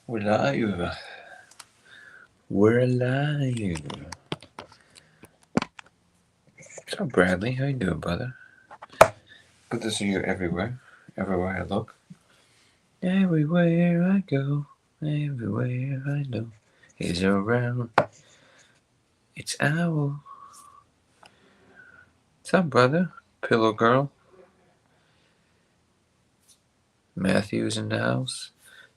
We're live. We're live. What's up, Bradley? How you doing, brother? Good to see you everywhere. Everywhere I look. Everywhere I go. Everywhere I know. He's around. It's Owl. What's up, brother? Pillow Girl. Matthew's in the house.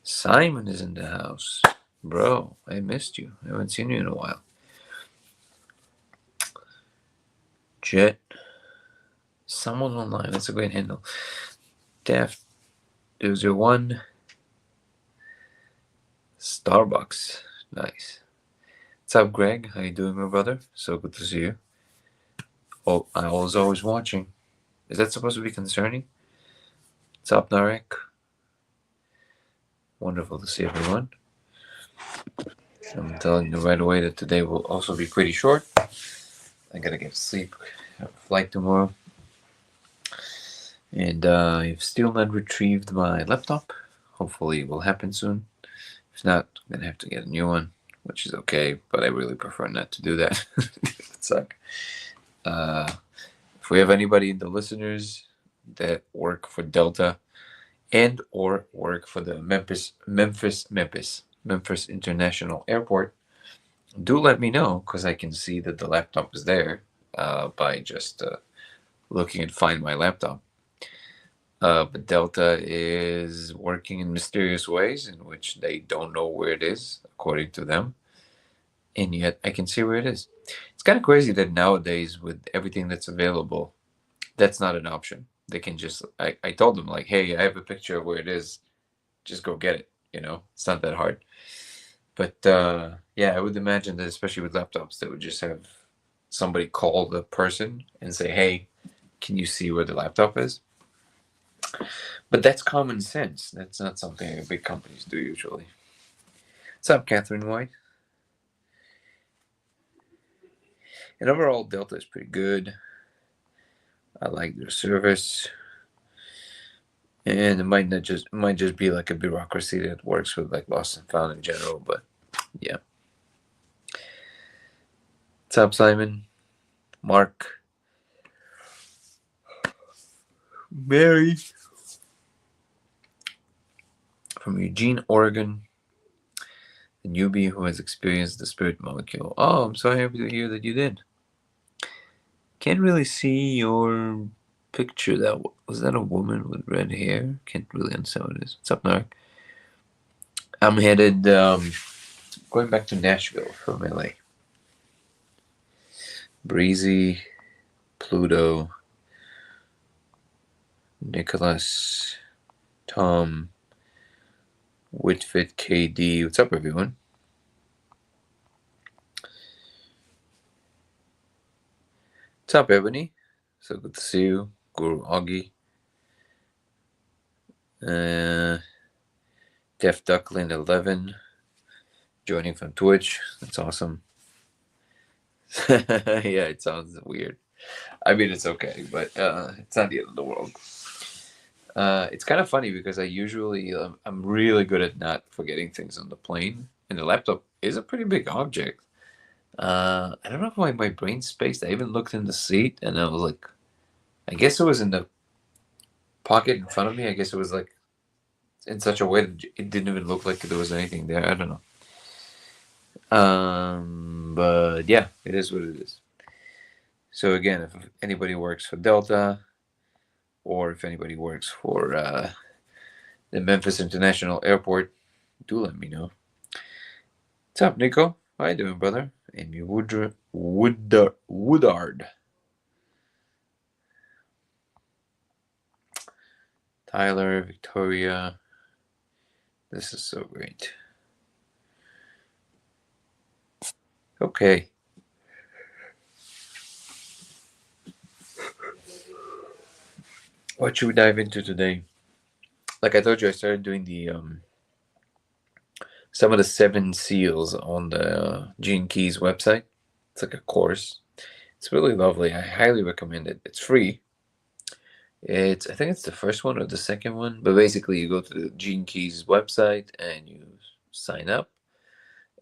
Simon is in the house. Bro, I missed you. I haven't seen you in a while. Jet. Someone online. That's a great handle. Daft. There's your one. Starbucks. Nice. What's up, Greg? How you doing, my brother? So good to see you. Oh, I was always watching. Is that supposed to be concerning? What's up, Narek? Wonderful to see everyone. I'm telling you right away that today will also be pretty short. I gotta get to sleep. I have a flight tomorrow. And I've still not retrieved my laptop. Hopefully it will happen soon. If not, I'm gonna have to get a new one, which is okay, but I really prefer not to do that. It suck. If we have anybody in the listeners that work for Delta and or work for the Memphis International Airport, do let me know, because I can see that the laptop is there by just looking and find my laptop. But Delta is working in mysterious ways in which they don't know where it is, according to them. And yet I can see where it is. It's kind of crazy that nowadays, with everything that's available, that's not an option. They can just, I told them, like, hey, I have a picture of where it is. Just go get it. It's not that hard. But yeah, I would imagine that, especially with laptops, they would just have somebody call the person and say, hey, can you see where the laptop is? But that's common sense. That's not something big companies do usually. What's up, Catherine White? And overall, Delta is pretty good. I like their service. And it might just be like a bureaucracy that works with like lost and found in general, but yeah. What's up, Simon? Mark? Mary? From Eugene, Oregon. The newbie who has experienced the spirit molecule. Oh, I'm so happy to hear that you did. Can't really see your picture. Was that a woman with red hair? Can't really understand what it is. What's up, Nark? I'm headed going back to Nashville from LA. Breezy, Pluto, Nicholas, Tom, Whitfit, KD. What's up, everyone? What's up, Ebony? So good to see you. Guru Augie. Def Duckland 11 joining from Twitch. That's awesome. Yeah, it sounds weird. I mean, it's okay, but it's not the end of the world. It's kind of funny because I'm really good at not forgetting things on the plane, and the laptop is a pretty big object. I don't know if my brain spaced. I even looked in the seat, and I was like, I guess it was in the pocket in front of me. I guess it was like in such a way that it didn't even look like there was anything there. I don't know. But yeah, it is what it is. So again, if anybody works for Delta, or if anybody works for the Memphis International Airport, do let me know. What's up, Nico? How you doing, brother? Amy Woodard. Tyler, Victoria. This is so great. Okay. What should we dive into today? Like I told you, I started doing the some of the 7 seals on the Gene Keys website. It's like a course. It's really lovely. I highly recommend it. It's free. I think it's the first one or the second one, but basically you go to the Gene Keys website and you sign up,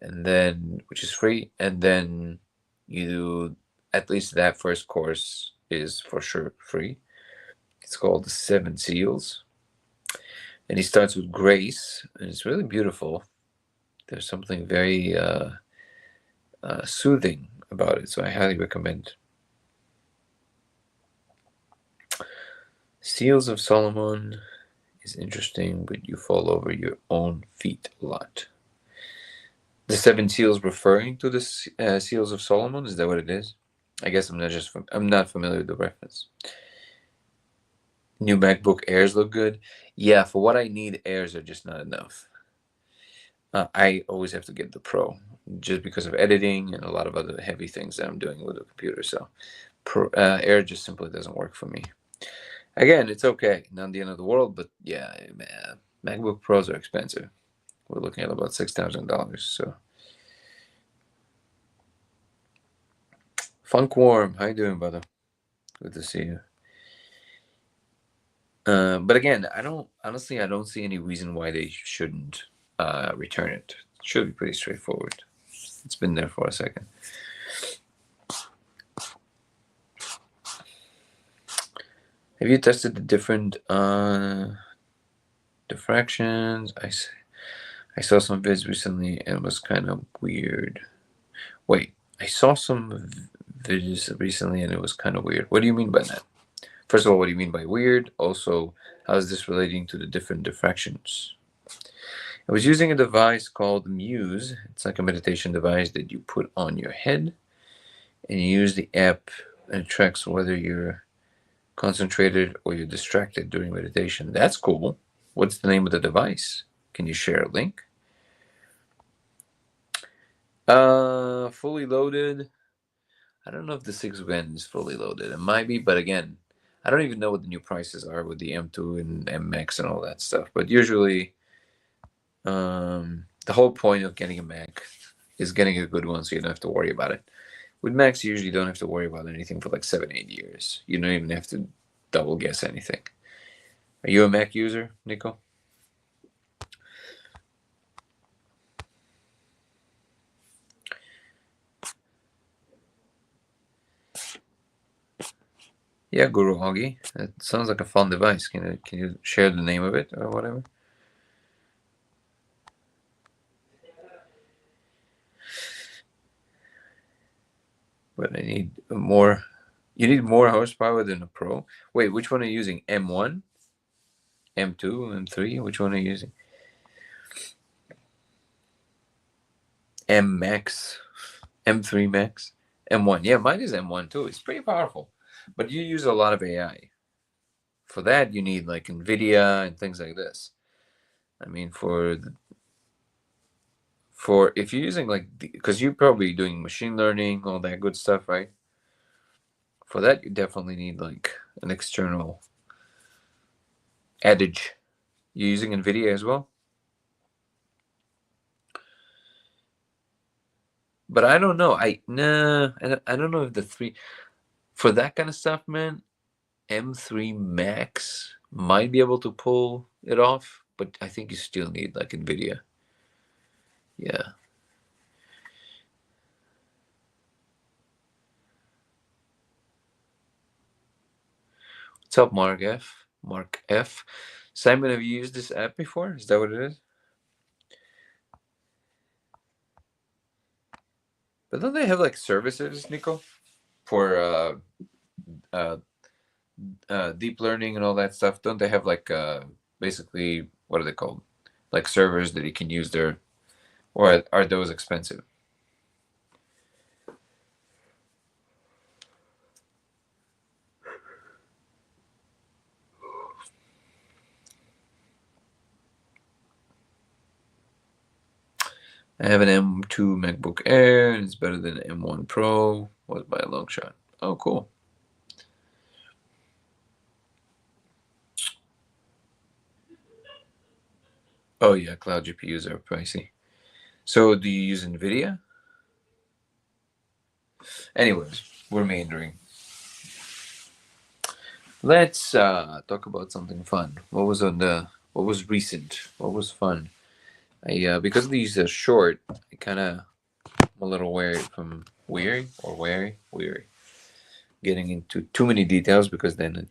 and then which is free, and then you do at least that first course is for sure free. It's called the Seven Seals, and he starts with grace, and it's really beautiful. There's something very soothing about it, so I highly recommend. Seals of Solomon is interesting, but you fall over your own feet a lot. The seven seals referring to the seals of Solomon? Is that what it is? I guess I'm not familiar with the reference. New MacBook Airs look good. Yeah, for what I need, Airs are just not enough. I always have to get the Pro, just because of editing and a lot of other heavy things that I'm doing with the computer. So Air just simply doesn't work for me. Again, it's okay, not the end of the world, but yeah, man, MacBook Pros are expensive. We're looking at about $6,000. So, Funkworm, how you doing, brother? Good to see you. But again, I don't see any reason why they shouldn't return it. It should be pretty straightforward. It's been there for a second. Have you tested the different diffractions? I saw some vids recently and it was kind of weird. Wait, I saw some videos recently and it was kind of weird. What do you mean by that? First of all, what do you mean by weird? Also, how is this relating to the different diffractions? I was using a device called Muse. It's like a meditation device that you put on your head, and you use the app, and it tracks whether you're concentrated or you're distracted during meditation. That's cool. What's the name of the device? Can you share a link? Fully loaded. I don't know if the 6 Gen is fully loaded. It might be, but again, I don't even know what the new prices are with the M2 and M Max and all that stuff. But usually, the whole point of getting a Mac is getting a good one, so you don't have to worry about it. With Macs, you usually don't have to worry about anything for like 7-8 years. You don't even have to double guess anything. Are you a Mac user, Nico? Yeah, Guru Augie. That sounds like a fun device. Can you share the name of it or whatever? But I need more. You need more horsepower than a Pro. Wait, which one are you using? M1, M2, M3? Which one are you using? M Max, M3 Max, M1. Yeah, mine is M1 too. It's pretty powerful, but you use a lot of AI. For that, you need like NVIDIA and things like this. I mean, for if you're using like, because you're probably doing machine learning, all that good stuff, right? For that, you definitely need like an external adage. You using NVIDIA as well? But I don't know. I don't know if the three for that kind of stuff, man. M3 Max might be able to pull it off, but I think you still need like NVIDIA. Yeah. What's up, Mark F? Mark F. Simon, have you used this app before? Is that what it is? But don't they have like services, Nico, for deep learning and all that stuff? Don't they have like basically what are they called? Like servers that you can use there, or are those expensive? I have an M2 MacBook Air, and it's better than M1 Pro. Was by a long shot. Oh, cool. Oh yeah, cloud GPUs are pricey. So do you use NVIDIA? Anyways, we're meandering. Let's talk about something fun. What was recent? What was fun? I because these are short, I kind of I'm a little wary, getting into too many details because then,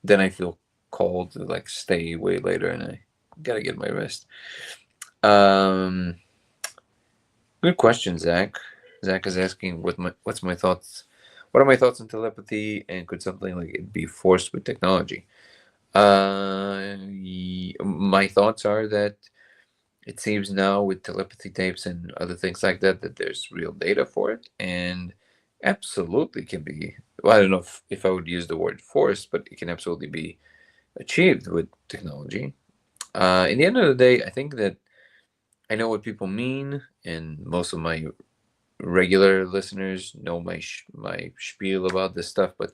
then I feel called to like stay way later, and I gotta get my rest. Um, Good question, Zach. Zach is asking what's my thoughts. What are my thoughts on telepathy, and could something like it be forced with technology? My thoughts are that it seems now with telepathy tapes and other things like that that there's real data for it, and absolutely can be. Well, I don't know if I would use the word forced, but it can absolutely be achieved with technology. In the end of the day, I think that I know what people mean, and most of my regular listeners know my spiel about this stuff. But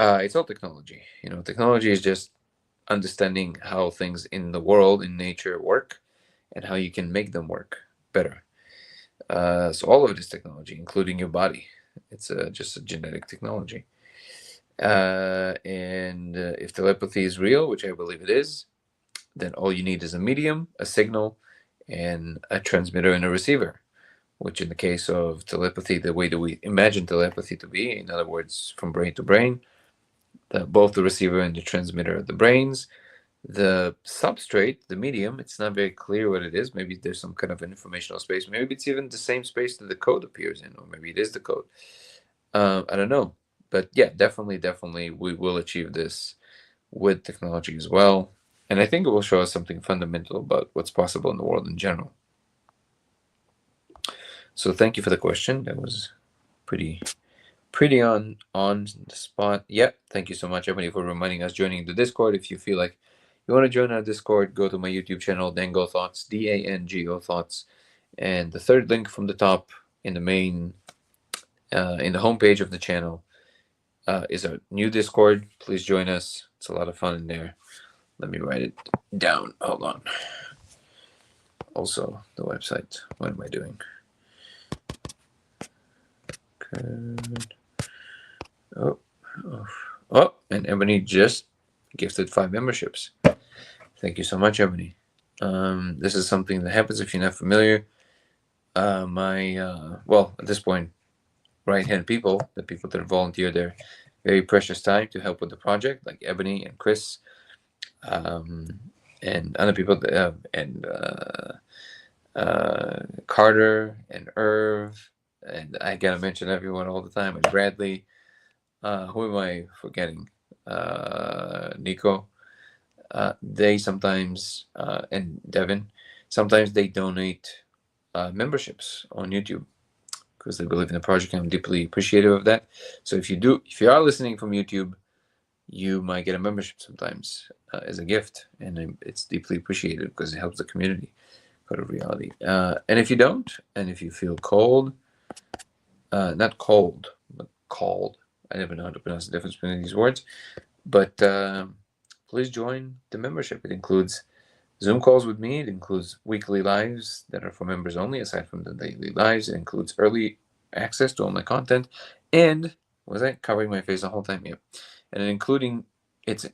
it's all technology. Technology is just understanding how things in the world, in nature, work, and how you can make them work better. So all of it is technology, including your body. It's just a genetic technology. And if telepathy is real, which I believe it is, then all you need is a medium, a signal, and a transmitter and a receiver. Which, in the case of telepathy, the way that we imagine telepathy to be, in other words, from brain to brain, both the receiver and the transmitter are the brains. The substrate, the medium, it's not very clear what it is. Maybe there's some kind of informational space. Maybe it's even the same space that the code appears in, or maybe it is the code. I don't know. But yeah, definitely, we will achieve this with technology as well. And I think it will show us something fundamental about what's possible in the world in general. So thank you for the question. That was pretty on the spot. Yep. Thank you so much, everybody, for reminding us joining the Discord. If you feel like you want to join our Discord, go to my YouTube channel, Dango Thoughts, Dango Thoughts, and the third link from the top in the main in the homepage of the channel is our new Discord. Please join us. It's a lot of fun in there. Let me write it down. Hold on. Also, the website. What am I doing? Good. Oh, and Ebony just gifted 5 memberships. Thank you so much, Ebony. This is something that happens if you're not familiar. Well, at this point, right-hand people, the people that volunteer their very precious time to help with the project, like Ebony and Chris, and other people, and Carter and Irv, and I gotta mention everyone all the time, and Bradley. Who am I forgetting? Nico. They sometimes, and Devin, sometimes they donate memberships on YouTube because they believe in the project. I'm deeply appreciative of that. So if you are listening from YouTube, you might get a membership sometimes as a gift, and it's deeply appreciated because it helps the community go to reality. And if you don't, and if you feel cold, not cold, but called. I never know how to pronounce the difference between these words, but please join the membership. It includes Zoom calls with me. It includes weekly lives that are for members only, aside from the daily lives. It includes early access to all my content, and was I covering my face the whole time? Yep. And it's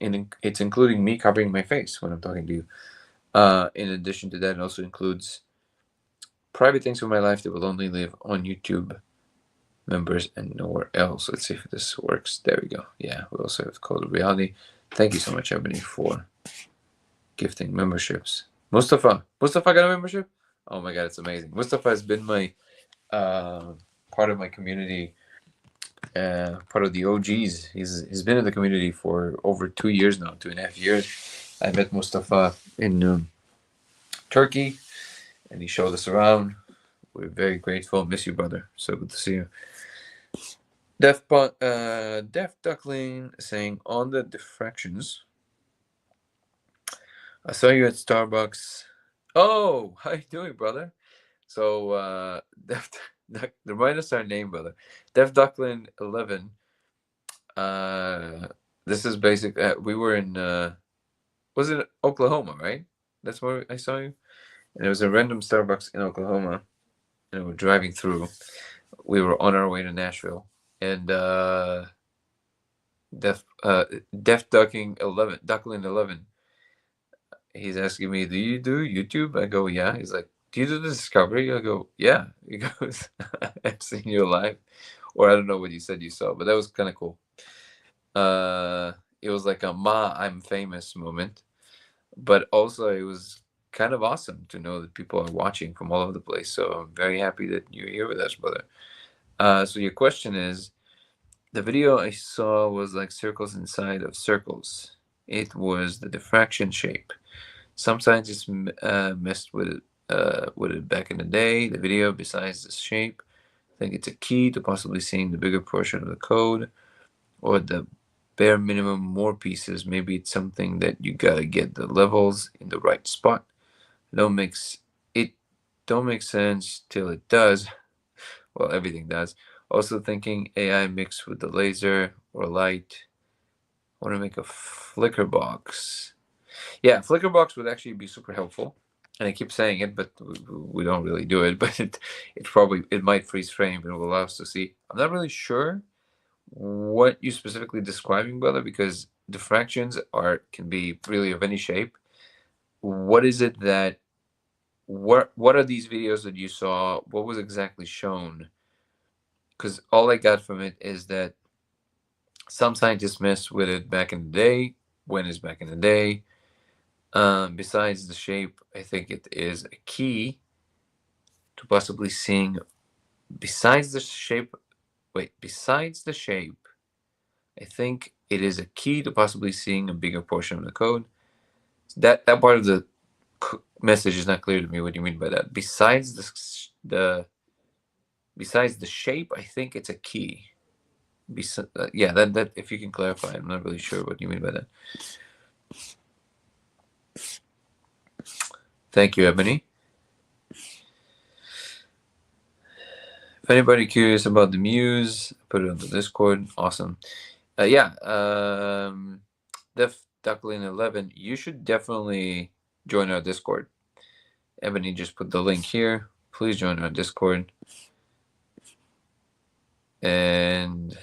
including me covering my face when I'm talking to you. In addition to that, it also includes private things from my life that will only live on YouTube members and nowhere else. Let's see if this works. There we go. Yeah, we also have Code of Reality. Thank you so much, Ebony, for gifting memberships. Mustafa got a membership. Oh my god, it's amazing. Mustafa has been my part of my community, part of the OGs. He's been in the community for over 2 years now, 2.5 years. I met Mustafa in Turkey, and he showed us around. We're very grateful. Miss you, brother. So good to see you. Def Duckling saying on the diffractions. I saw you at Starbucks. Oh, how you doing, brother? So remind us our name, brother. Def Duckling 11. This is basic. We were in was it Oklahoma, right? That's where I saw you. And it was a random Starbucks in Oklahoma, and we were driving through. We were on our way to Nashville, and Def Duckling 11 He's asking me, "Do you do YouTube?" I go, "Yeah." He's like, "Do you do the Discovery?" I go, "Yeah." He goes, "I've seen you live," or I don't know what you said you saw, but that was kind of cool. It was like a "Ma, I'm famous" moment, but also it was kind of awesome to know that people are watching from all over the place. So I'm very happy that you're here with us, brother. So your question is, the video I saw was like circles inside of circles. It was the diffraction shape. Some scientists messed with it back in the day. The video, besides the shape, I think it's a key to possibly seeing the bigger portion of the code, or the bare minimum more pieces. Maybe it's something that you gotta get the levels in the right spot. It don't make sense till it does. Well, everything does. Also thinking AI mixed with the laser or light. I want to make a flicker box. Yeah, flicker box would actually be super helpful. And I keep saying it, but we don't really do it. But it might freeze frame and will allow us to see. I'm not really sure what you specifically describing, brother, because diffractions can be really of any shape. What is it that what are these videos that you saw? What was exactly shown? Because all I got from it is that some scientists messed with it back in the day. When is back in the day? Besides the shape, I think it is a key to possibly seeing. Besides the shape, besides the shape, I think it is a key to possibly seeing a bigger portion of the code. That part of the message is not clear to me. What do you mean by that? Besides the shape, I think it's a key. Yeah, that if you can clarify, I'm not really sure what you mean by that. Thank you, Ebony. If anybody curious about the Muse, put it on the Discord. Awesome. Yeah, Def Duckling 11, you should definitely join our Discord. Ebony just put the link here. Please join our Discord. And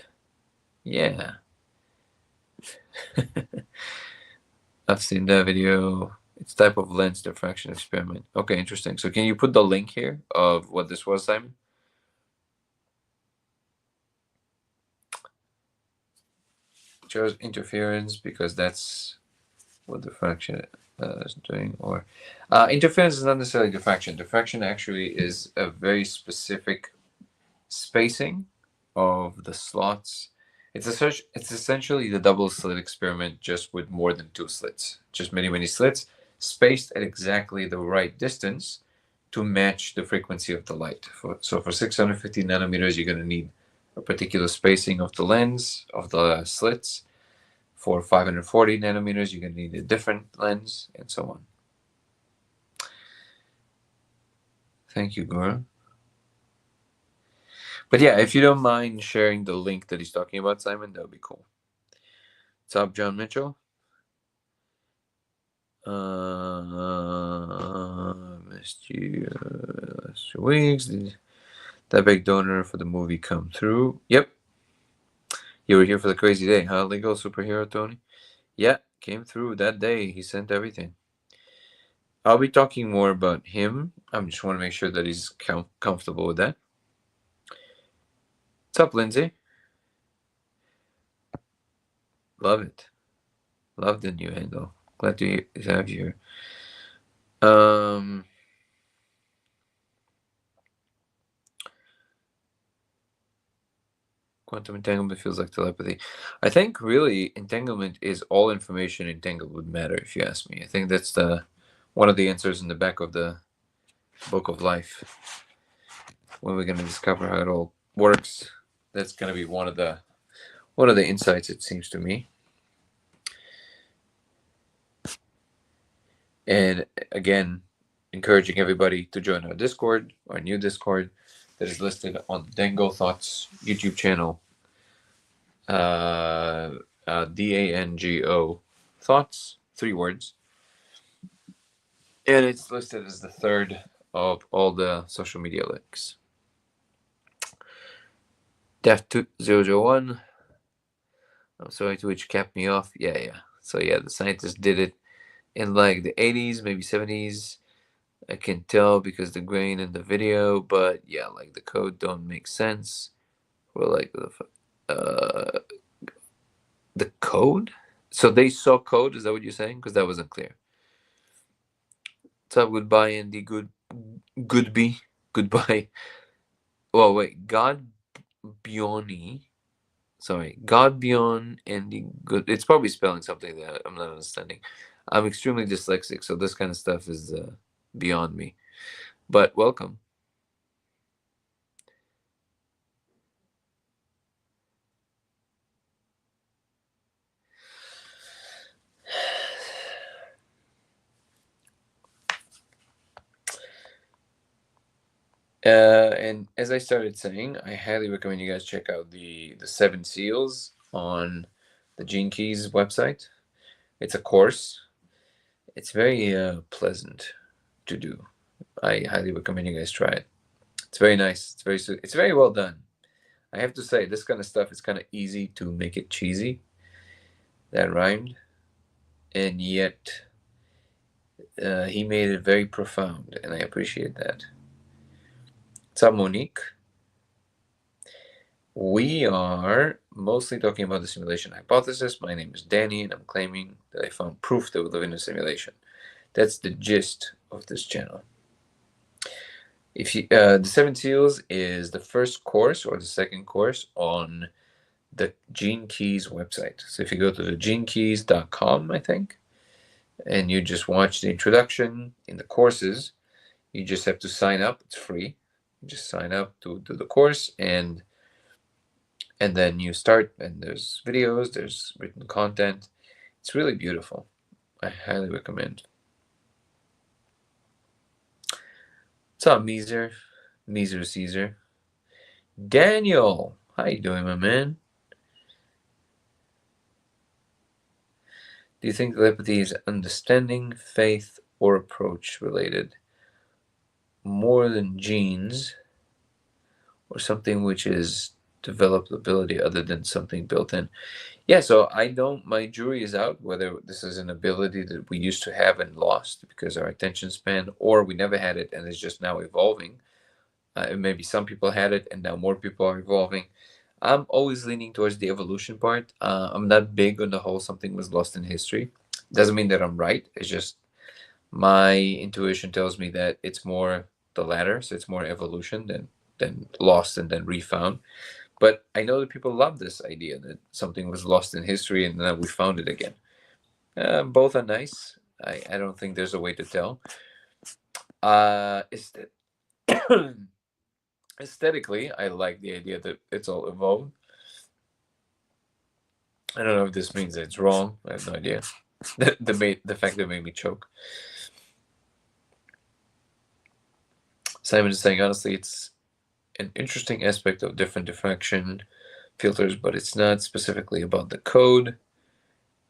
yeah, I've seen that video. It's type of lens diffraction experiment. Okay, interesting. So can you put the link here of what this was, Simon? Chose interference because that's what diffraction is doing. Or interference is not necessarily diffraction. Diffraction actually is a very specific spacing of the slots. It's essentially the double slit experiment, just with more than two slits. Just many slits spaced at exactly the right distance to match the frequency of the light. So for 650 nanometers, you're going to need a particular spacing of the lens, of the slits. For 540 nanometers, you're going to need a different lens, and so on. Thank you, Gura. But yeah, if you don't mind sharing the link that he's talking about, Simon, that would be cool. What's up, John Mitchell? Missed you last 2 weeks. Did that big donor for the movie come through? Yep. You were here for the crazy day, huh? Legal superhero Tony? Yeah, came through that day. He sent everything. I'll be talking more about him. I just want to make sure that he's comfortable with that. What's up, Lindsay? Love it. Love the new handle. Glad to have you here. Quantum entanglement feels like telepathy. I think really entanglement is all information entangled with matter, if you ask me. I think that's one of the answers in the back of the book of life. When we're gonna discover how it all works, that's gonna be one of the insights, it seems to me. And again, encouraging everybody to join our Discord, our new Discord, that is listed on the Dango Thoughts YouTube channel. DANGO Thoughts, 3 words. And it's listed as the third of all the social media links. Def001. I'm sorry, Twitch capped me off. Yeah. So yeah, the scientist did it in like the 80s, maybe 70s. I can tell because the grain in the video, but yeah, like the code don't make sense. Or like the code. So they saw code. Is that what you're saying? Because that wasn't clear. What's up? Goodbye, Andy. Goodby. Goodbye. Oh wait, God Bioni. Sorry, God beyond ending good. It's probably spelling something that I'm not understanding. I'm extremely dyslexic, so this kind of stuff is beyond me. But welcome. And as I started saying, I highly recommend you guys check out the Seven Seals on the Gene Keys website. It's a course. It's very pleasant to do. I highly recommend you guys try it. It's very nice. It's very well done. I have to say, this kind of stuff is kind of easy to make it cheesy. That rhymed, and yet he made it very profound, and I appreciate that. What's up, Monique? We are mostly talking about the simulation hypothesis. My name is Danny, and I'm claiming that I found proof that we live in a simulation. That's the gist of this channel. If you, the Seven Seals is the first course or the second course on the Gene Keys website. So if you go to the genekeys.com, I think, and you just watch the introduction in the courses, you just have to sign up. It's free. You just sign up to do the course, and then you start, and there's videos, there's written content. It's really beautiful. I highly recommend. What's up, Meezer Caesar? Daniel, how you doing, my man? Do you think telepathy is understanding, faith, or approach related? More than genes, or something which is developed ability other than something built in? Yeah, so my jury is out whether this is an ability that we used to have and lost because our attention span, or we never had it and it's just now evolving. Maybe some people had it and now more people are evolving. I'm always leaning towards the evolution part. I'm not big on the whole something was lost in history. Doesn't mean that I'm right. It's just my intuition tells me that it's more the latter. So it's more evolution than lost and then refound. But I know that people love this idea that something was lost in history and then we found it again. Both are nice. I don't think there's a way to tell. Is that aesthetically, I like the idea that it's all evolved. I don't know if this means that it's wrong. I have no idea. The fact that made me choke. Simon is saying, honestly, it's an interesting aspect of different diffraction filters, but it's not specifically about the code.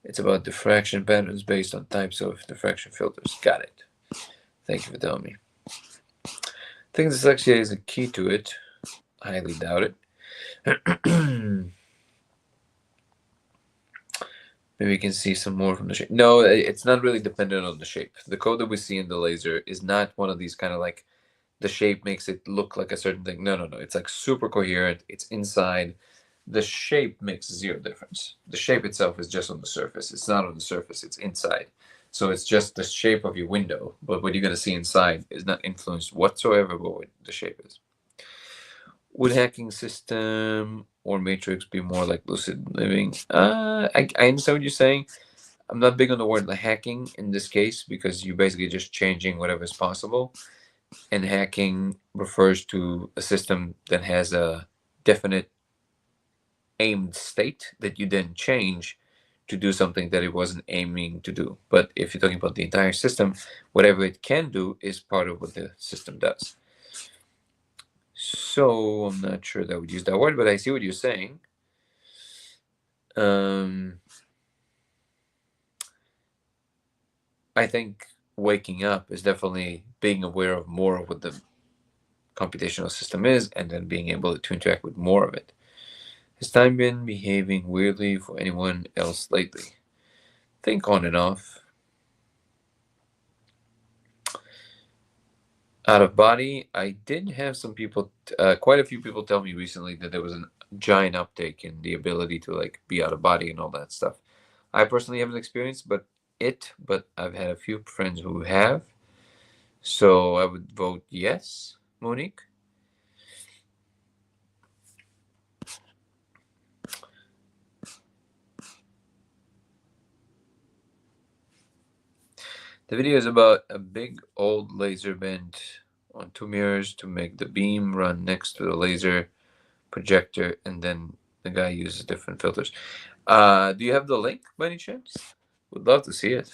It's about diffraction patterns based on types of diffraction filters. Got it. Thank you for telling me. I think dyslexia is a key to it. I highly doubt it. Maybe you can see some more from the shape. No, it's not really dependent on the shape. The code that we see in the laser is not one of these kind of like the shape makes it look like a certain thing. No. It's like super coherent. It's inside. The shape makes zero difference. The shape itself is just on the surface. It's not on the surface. It's inside. So it's just the shape of your window. But what you're going to see inside is not influenced whatsoever by what the shape is. Would hacking system or matrix be more like lucid living? I understand what you're saying. I'm not big on the word like hacking in this case because you're basically just changing whatever is possible. And hacking refers to a system that has a definite aimed state that you then change to do something that it wasn't aiming to do. But if you're talking about the entire system, whatever it can do is part of what the system does. So I'm not sure that I would use that word, but I see what you're saying. I think waking up is definitely being aware of more of what the computational system is and then being able to interact with more of it. Has time been behaving weirdly for anyone else lately? Think on and off. Out of body, I did have some people, quite a few people tell me recently that there was a giant uptake in the ability to like be out of body and all that stuff. I personally haven't experienced but I've had a few friends who have. So I would vote yes, Monique. The video is about a big old laser bent on two mirrors to make the beam run next to the laser projector, and then the guy uses different filters. Do you have the link by any chance? Would love to see it.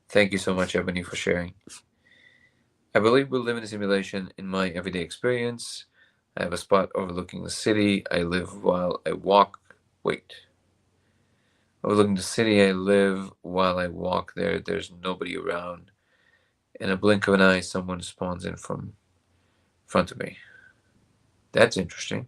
Thank you so much, Ebony, for sharing. I believe we live in a simulation in my everyday experience. I have a spot overlooking the city. I live while I walk. Wait. Overlooking the city, I live while I walk there. There's nobody around. In a blink of an eye, someone spawns in from front of me. That's interesting.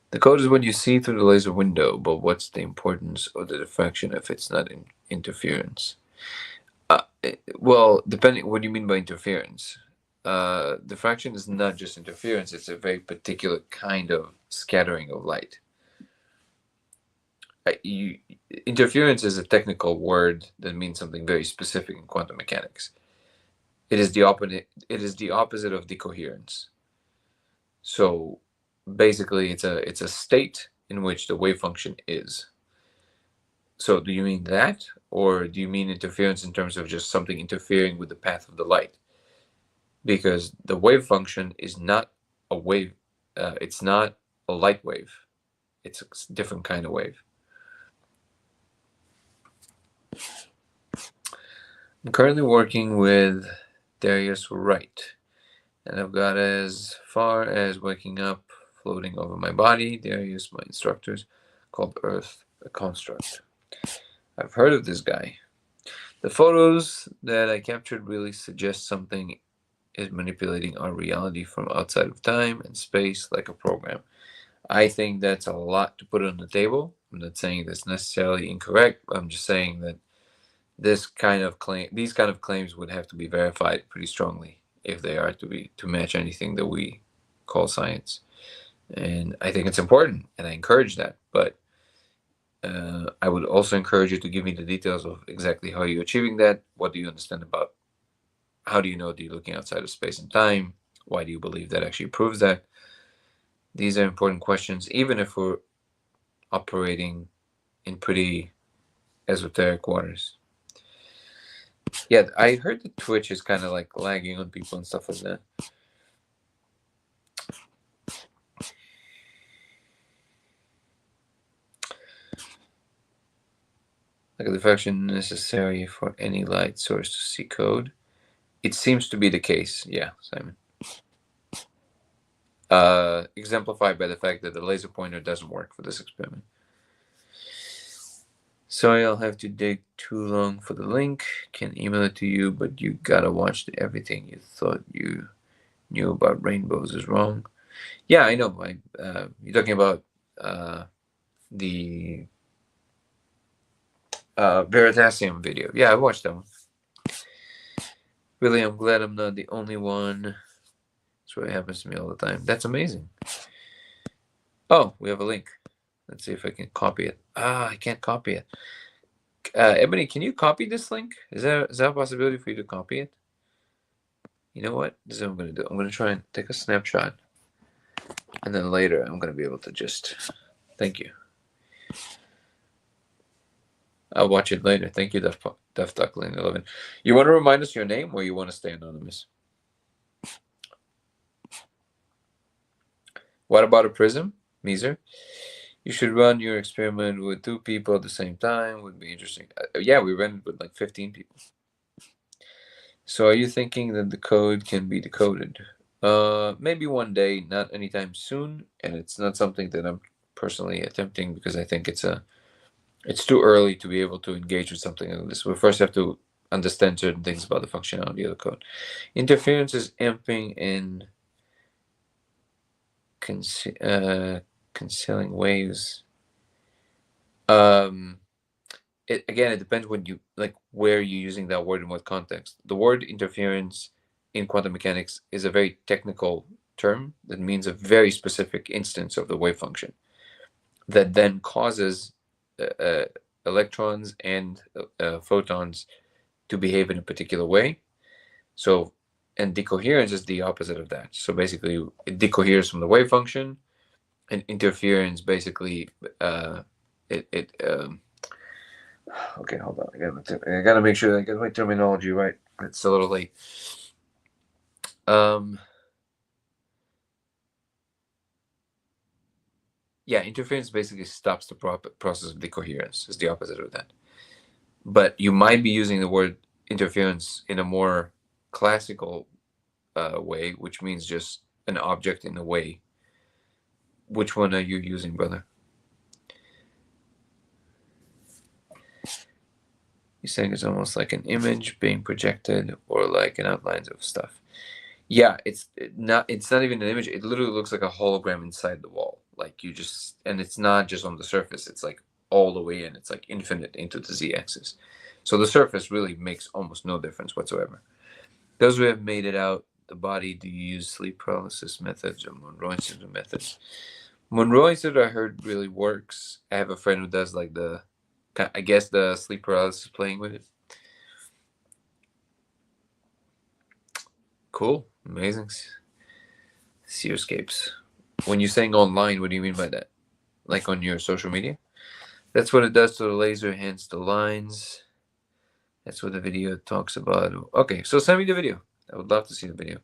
The code is what you see through the laser window, but what's the importance of the diffraction if it's not interference? Well, depending what do you mean by interference? Diffraction is not just interference, it's a very particular kind of scattering of light. Interference is a technical word that means something very specific in quantum mechanics. It is the opposite of decoherence. So basically it's a state in which the wave function is. So do you mean that, or do you mean interference in terms of just something interfering with the path of the light? Because the wave function is not a wave, it's not a light wave. It's a different kind of wave. I'm currently working with Darius Wright, and I've got as far as waking up, floating over my body. Darius, my instructors, called Earth a construct. I've heard of this guy. The photos that I captured really suggest something is manipulating our reality from outside of time and space like a program. I think that's a lot to put on the table. I'm not saying that's necessarily incorrect. I'm just saying that these kind of claims would have to be verified pretty strongly if they are to match anything that we call science. And I think it's important, and I encourage that. But I would also encourage you to give me the details of exactly how you're achieving that. What do you understand about? How do you know that you're looking outside of space and time? Why do you believe that actually proves that? These are important questions, even if we're operating in pretty esoteric waters. Yeah, I heard that Twitch is kind of like lagging on people and stuff like that. Like a diffraction necessary for any light source to see code. It seems to be the case, yeah, Simon. Exemplified by the fact that the laser pointer doesn't work for this experiment. Sorry, I'll have to dig too long for the link. Can email it to you, but you gotta watch everything you thought you knew about rainbows is wrong. Yeah, I know. You're talking about the Veritasium video. Yeah, I watched that one. Really, I'm glad I'm not the only one. That's what happens to me all the time. That's amazing. Oh, we have a link. Let's see if I can copy it. I can't copy it. Ebony, can you copy this link? Is there a possibility for you to copy it? You know what? This is what I'm going to do. I'm going to try and take a snapshot. And then later, I'm going to be able to just... Thank you. I'll watch it later. Thank you, Def Duckling 11. You want to remind us your name, or you want to stay anonymous? What about a prism, Meezer? You should run your experiment with 2 people at the same time. Would be interesting. Yeah, we ran it with like 15 people. So are you thinking that the code can be decoded? Maybe one day, not anytime soon, and it's not something that I'm personally attempting because I think it's too early to be able to engage with something like this. We first have to understand certain things about the functionality of the code. Interference is amping and concealing waves. It depends when you like where you're using that word in what context. The word interference in quantum mechanics is a very technical term that means a very specific instance of the wave function that then causes electrons and photons to behave in a particular way. So, and decoherence is the opposite of that. So basically, it decoheres from the wave function, and interference basically okay, hold on. I gotta make sure I get my terminology right. It's a little late. Yeah, interference basically stops the process of decoherence. It's the opposite of that. But you might be using the word interference in a more classical way, which means just an object in a way. Which one are you using, brother? You're saying it's almost like an image being projected or like an outlines of stuff. Yeah, it's not even an image. It literally looks like a hologram inside the wall. Like you just, and it's not just on the surface. It's like all the way in. It's like infinite into the z-axis. So the surface really makes almost no difference whatsoever. Those who have made it out the body, do you use sleep paralysis methods or Monroe Institute methods? Monroe Institute, I heard, really works. I have a friend who does like I guess the sleep paralysis playing with it. Cool, amazing. Seerscapes. When you're saying online, what do you mean by that? Like on your social media? That's what it does to the laser, hence the lines. That's what the video talks about. Okay, so send me the video. I would love to see the video.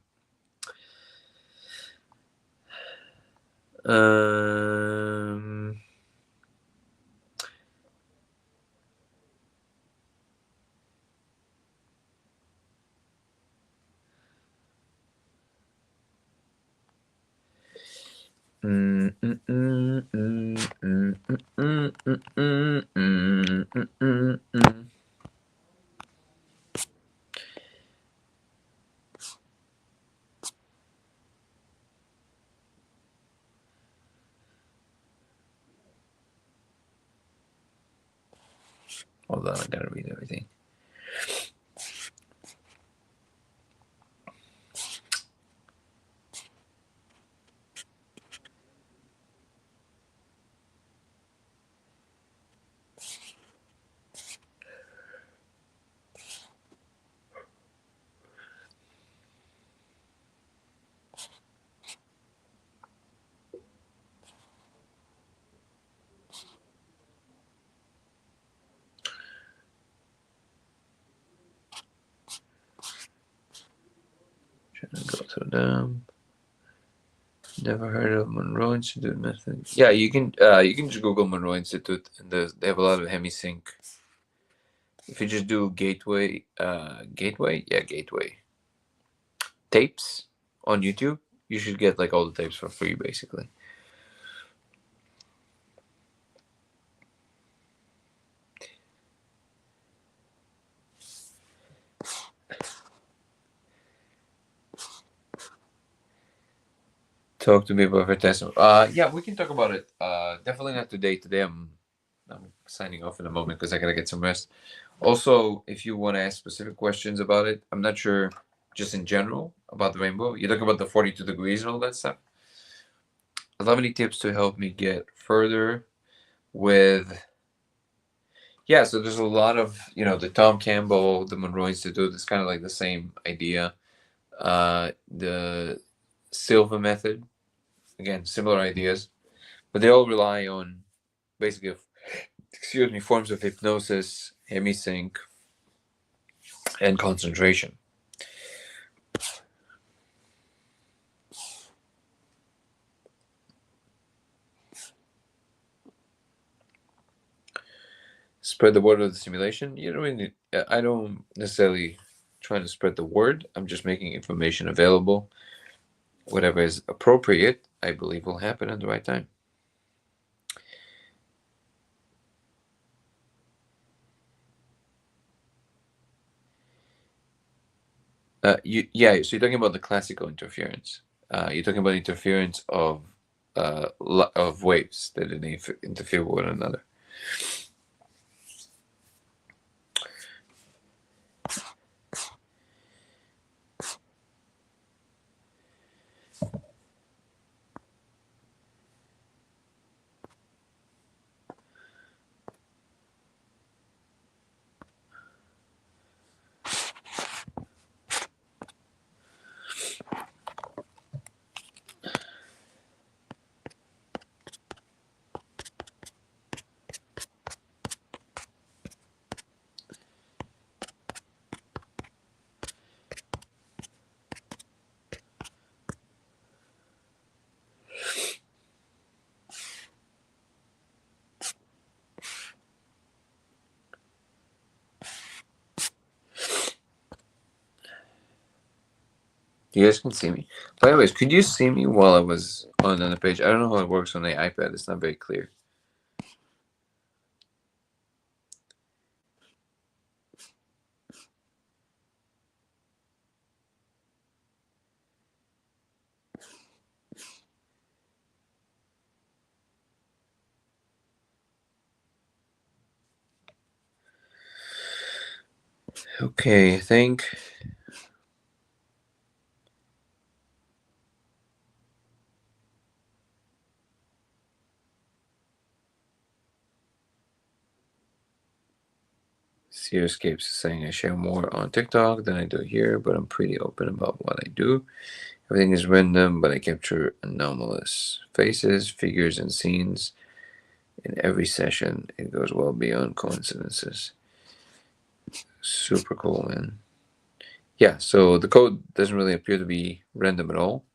Hold on, I gotta read everything. Trying to go through them. Never heard of Monroe Institute method. Yeah, you can just Google Monroe Institute, and they have a lot of hemisync. If you just do gateway tapes on YouTube, you should get like all the tapes for free, basically. Talk to me about Vertesim. Yeah, we can talk about it. Definitely not today. Today I'm signing off in a moment because I gotta get some rest. Also, if you want to ask specific questions about it, I'm not sure. Just in general about the rainbow, you talk about the 42 degrees and all that stuff. Do you have any tips to help me get further with? Yeah, so there's a lot of the Tom Campbell, the Monroe Institute. It's kind of like the same idea. The Silva method, again, similar ideas, but they all rely on basically, forms of hypnosis, hemisync, and concentration. Spread the word of the simulation. You don't really, I don't necessarily try to spread the word. I'm just making information available. Whatever is appropriate, I believe, will happen at the right time. Yeah, so you're talking about the classical interference. You're talking about interference of waves that interfere with one another. You guys can see me. By the way, could you see me while I was on the page? I don't know how it works on the iPad. It's not very clear. Okay, I think. Seerscapes is saying I share more on TikTok than I do here, but I'm pretty open about what I do. Everything is random, but I capture anomalous faces, figures, and scenes in every session. It goes well beyond coincidences. Super cool, man. Yeah, so the code doesn't really appear to be random at all.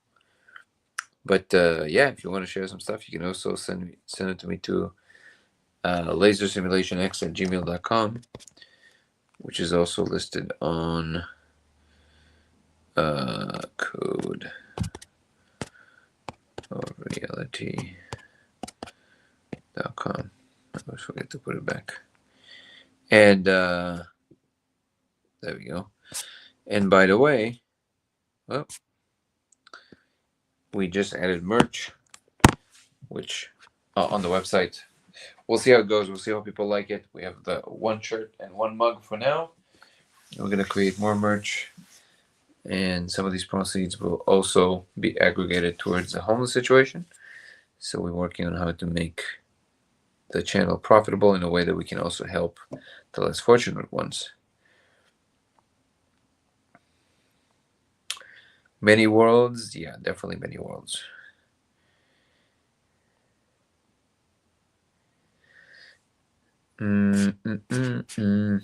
But yeah, if you want to share some stuff, you can also send it to me to lasersimulationx@gmail.com, which is also listed on code of reality.com. I always forget to put it back. And there we go. And by the way, well, we just added merch, which on the website. We'll see how it goes. We'll see how people like it. We have the one shirt and one mug for now. We're gonna create more merch, and some of these proceeds will also be aggregated towards the homeless situation. So we're working on how to make the channel profitable in a way that we can also help the less fortunate ones. Many worlds, yeah, definitely many worlds. Mm, mm, mm, mm.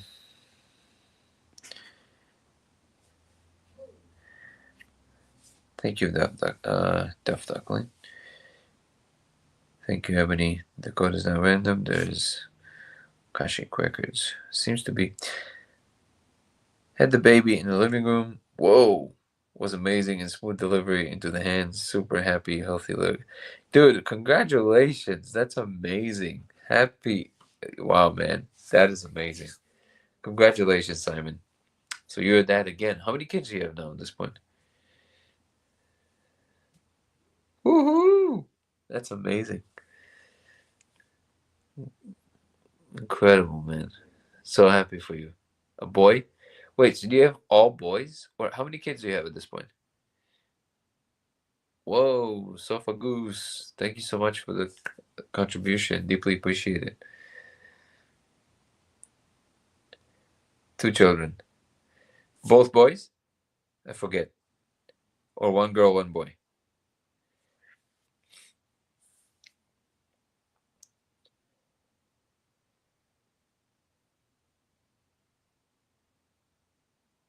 Thank you, Duff Duckling. Thank you, Ebony. The code is not random. There's Kashik Records. Seems to be. Had the baby in the living room. Whoa. Was amazing and smooth delivery into the hands. Super happy, healthy look. Dude, congratulations. That's amazing. Happy. Wow, man. That is amazing. Congratulations, Simon. So you're a dad again. How many kids do you have now at this point? Woohoo! That's amazing. Incredible, man. So happy for you. A boy? Wait, so do you have all boys? Or how many kids do you have at this point? Whoa, Sofa Goose. Thank you so much for the contribution. Deeply appreciate it. 2 children. Both boys? I forget. Or one girl, one boy.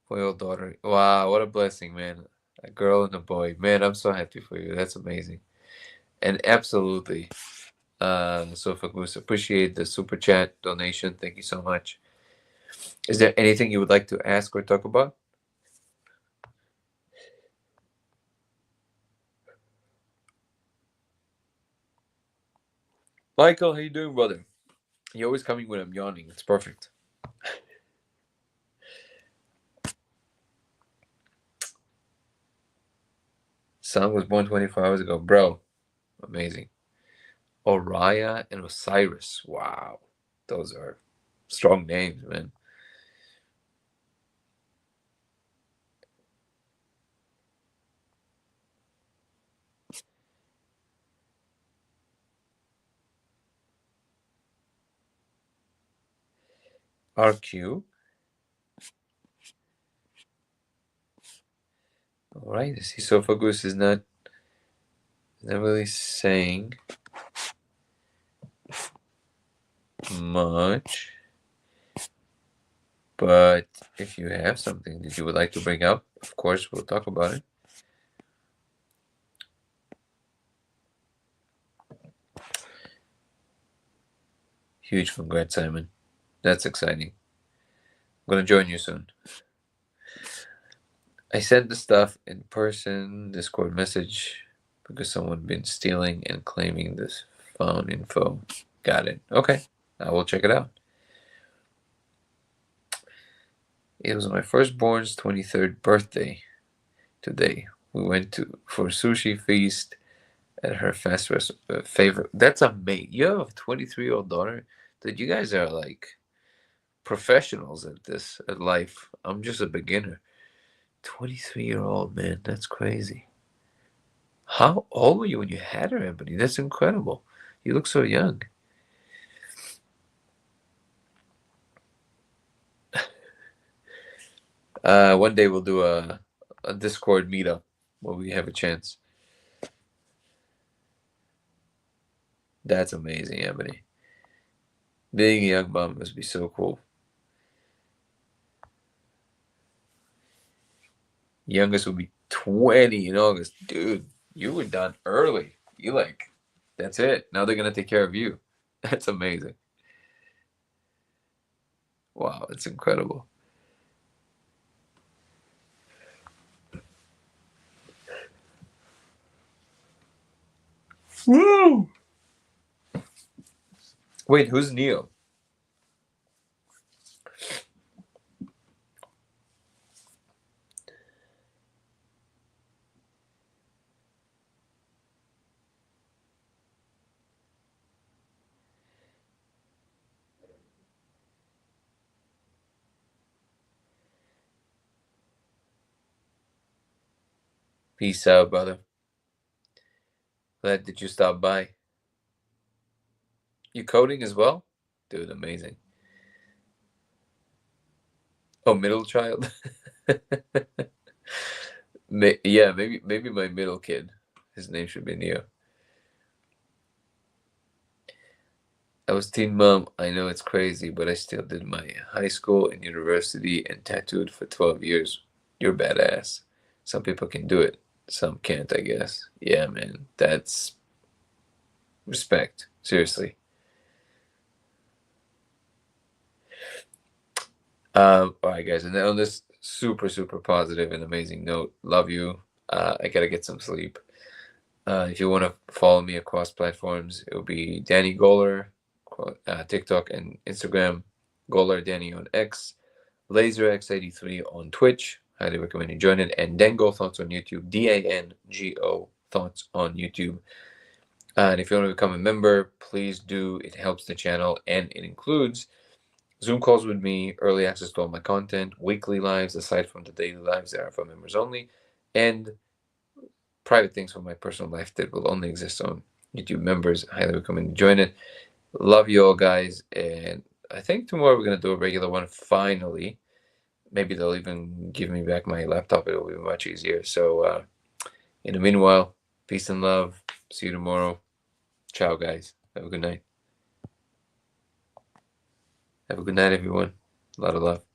For your daughter. Wow, what a blessing, man. A girl and a boy. Man, I'm so happy for you. That's amazing. And absolutely, Sofa Goose, appreciate the super chat donation. Thank you so much. Is there anything you would like to ask or talk about? Michael, how you doing, brother? You're always coming when I'm yawning. It's perfect. Sun was born 24 hours ago. Bro, amazing. Oriah and Osiris. Wow. Those are strong names, man. RQ. All right. The esophagus is not really saying much. But if you have something that you would like to bring up, of course, we'll talk about it. Huge congrats, Simon. That's exciting. I'm going to join you soon. I sent the stuff in person, Discord message, because someone been stealing and claiming this phone info. Got it. Okay. I will check it out. It was my firstborn's 23rd birthday today. We went for a sushi feast at her favorite. That's amazing. You have a 23-year-old daughter? Dude, you guys are like professionals at this, at life. I'm just a beginner. 23-year-old, man. That's crazy. How old were you when you had her, Ebony? That's incredible. You look so young. One day we'll do a Discord meetup where we have a chance. That's amazing, Ebony. Being a young mom must be so cool. Youngest will be 20 in August. Dude, you were done early. You like, that's it. Now they're going to take care of you. That's amazing. Wow, it's incredible. Woo! Wait, who's Neo? Peace out, brother. Glad that you stopped by. You coding as well? Dude, amazing. Oh, middle child? Yeah, maybe my middle kid. His name should be Neo. I was teen mom. I know it's crazy, but I still did my high school and university and tattooed for 12 years. You're badass. Some people can do it. Some can't, I guess. Yeah, man. That's respect. Seriously. All right, guys. And on this super, super positive and amazing note, love you. I gotta get some sleep. If you want to follow me across platforms, it will be Danny Goller, TikTok and Instagram, Goller Danny on X, LaserX83 on Twitch. Highly recommend you join it. And Dango Thoughts on YouTube, DANGO Thoughts on YouTube. And if you want to become a member, please do. It helps the channel, and it includes Zoom calls with me, early access to all my content, weekly lives aside from the daily lives that are for members only, and private things from my personal life that will only exist on YouTube members. I highly recommend you join it. Love you all, guys. And I think tomorrow we're going to do a regular one finally. Maybe they'll even give me back my laptop. It'll be much easier. So, in the meanwhile, peace and love. See you tomorrow. Ciao, guys. Have a good night. Have a good night, everyone. A lot of love.